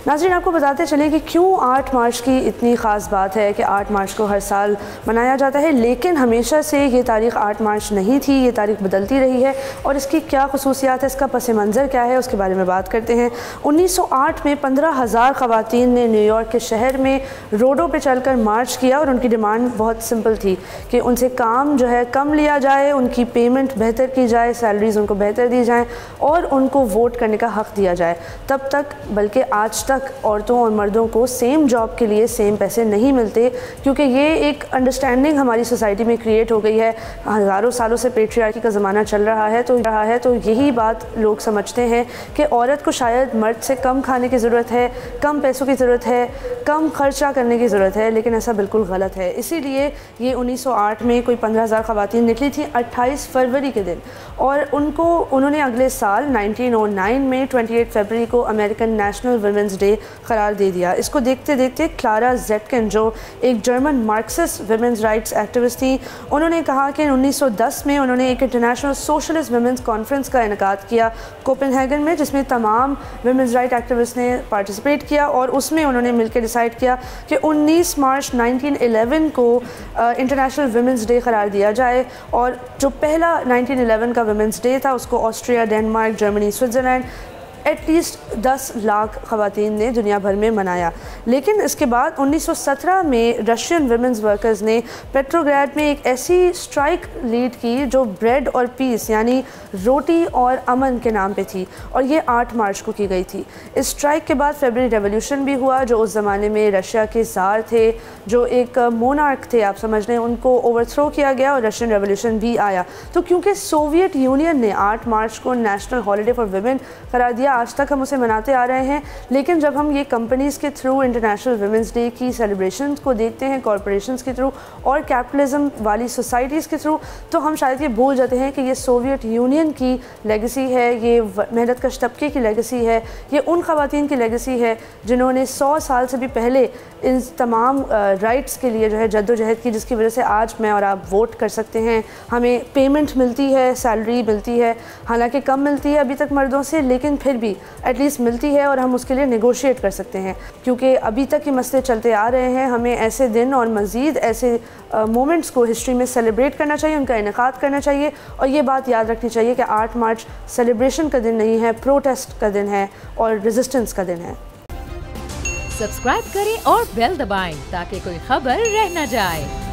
नाज़रीन, आपको बताते चलें कि क्यों 8 मार्च की इतनी ख़ास बात है कि 8 मार्च को हर साल मनाया जाता है, लेकिन हमेशा से ये तारीख़ 8 मार्च नहीं थी, ये तारीख़ बदलती रही है और इसकी क्या ख़ुसूसियात है, इसका पस मंज़र क्या है, उसके बारे में बात करते हैं। 1908 में 15,000 ख़वातीन ने न्यूयॉर्क के शहर में रोडों पर चल कर मार्च किया और उनकी डिमांड बहुत सिंपल थी कि उनसे काम जो है कम लिया जाए, उनकी पेमेंट बेहतर की जाए, सैलरीज़ उनको बेहतर दी जाएँ और उनको वोट करने का हक़ दिया जाए। तब तक बल्कि आज तक औरतों और मर्दों को सेम जॉब के लिए सेम पैसे नहीं मिलते, क्योंकि ये एक अंडरस्टैंडिंग हमारी सोसाइटी में क्रिएट हो गई है। हज़ारों सालों से पेट्रियार्की का ज़माना चल रहा है तो यही बात लोग समझते हैं कि औरत को शायद मर्द से कम खाने की ज़रूरत है, कम पैसों की ज़रूरत है, कम खर्चा करने की ज़रूरत है, लेकिन ऐसा बिल्कुल गलत है। इसीलिए ये 1908 में कोई 15,000 ख़वातीन निकली थी 28 फरवरी के दिन, और उन्होंने अगले साल 1909 में 28 फरवरी को अमेरिकन नेशनल वुमेंस डे करार दे दिया। इसको देखते देखते क्लारा ज़ेटकिन, जो एक German Marxist women's rights activist थी, उन्होंने कहा कि 1910 में उन्होंने एक इंटरनेशनल सोशलिस्ट वुमेंस कॉन्फ्रेंस का इनेकाद किया कोपेनहेगन में, जिसमें तमाम वुमेंस राइट एक्टिविस्ट ने पार्टिसिपेट किया और उसमें उन्होंने मिलकर डिसाइड किया कि 19 मार्च 1911 को इंटरनेशनल वुमेंस डे करार दिया जाए। और जो पहला 1911 का वुमेंस डे था उसको Austria, Denmark, Germany, Switzerland at least 10 lakh ख़वातीन ने दुनिया भर में मनाया। लेकिन इसके बाद 1917 में रशियन वुमेंस वर्कर्स ने पेट्रोग्राड में एक ऐसी स्ट्राइक लीड की जो ब्रेड और पीस यानी रोटी और अमन के नाम पे थी, और ये 8 मार्च को की गई थी। इस स्ट्राइक के बाद फेब्रुअरी रेवोल्यूशन भी हुआ, जो उस ज़माने में रशिया के ज़ार थे, जो एक मोनार्क थे आप समझ लें, उनको ओवरथ्रो किया गया और रशियन रेवोल्यूशन भी आया। तो क्योंकि सोवियत यूनियन ने 8 मार्च को नेशनल हॉलीडे फॉर वुमेन करार दिया, आज तक हम उसे मनाते आ रहे हैं। लेकिन जब हम ये कंपनीज़ के थ्रू इंटरनेशनल वुमेंस डे की सेलिब्रेशन को देखते हैं, कॉरपोरेशंस के थ्रू और कैपिटलिज्म वाली सोसाइटीज़ के थ्रू, तो हम शायद ये भूल जाते हैं कि ये सोवियत यूनियन की लेगेसी है, ये मेहनत कश तबके की लेगेसी है, ये उन ख़वातीन की लेगेसी है जिन्होंने 100 साल से भी पहले इन तमाम राइट्स के लिए जो है जद्दोजहद की, जिसकी वजह से आज मैं और आप वोट कर सकते हैं, हमें पेमेंट मिलती है, सैलरी मिलती है, हालांकि कम मिलती है अभी तक मर्दों से, लेकिन फिर भी एटलीस्ट मिलती है और हम उसके लिए नेगोशिएट कर सकते हैं। क्योंकि अभी तक ये मसले चलते आ रहे हैं, हमें ऐसे दिन और मज़ीद ऐसे मोमेंट्स को हिस्ट्री में सेलिब्रेट करना चाहिए, उनका इनेकाद करना चाहिए। और ये बात याद रखनी चाहिए कि 8 मार्च सेलिब्रेशन का दिन नहीं है, प्रोटेस्ट का दिन है और रेजिस्टेंस का दिन है। सब्सक्राइब करें और बेल दबाएं ताकि कोई खबर रह न जाए।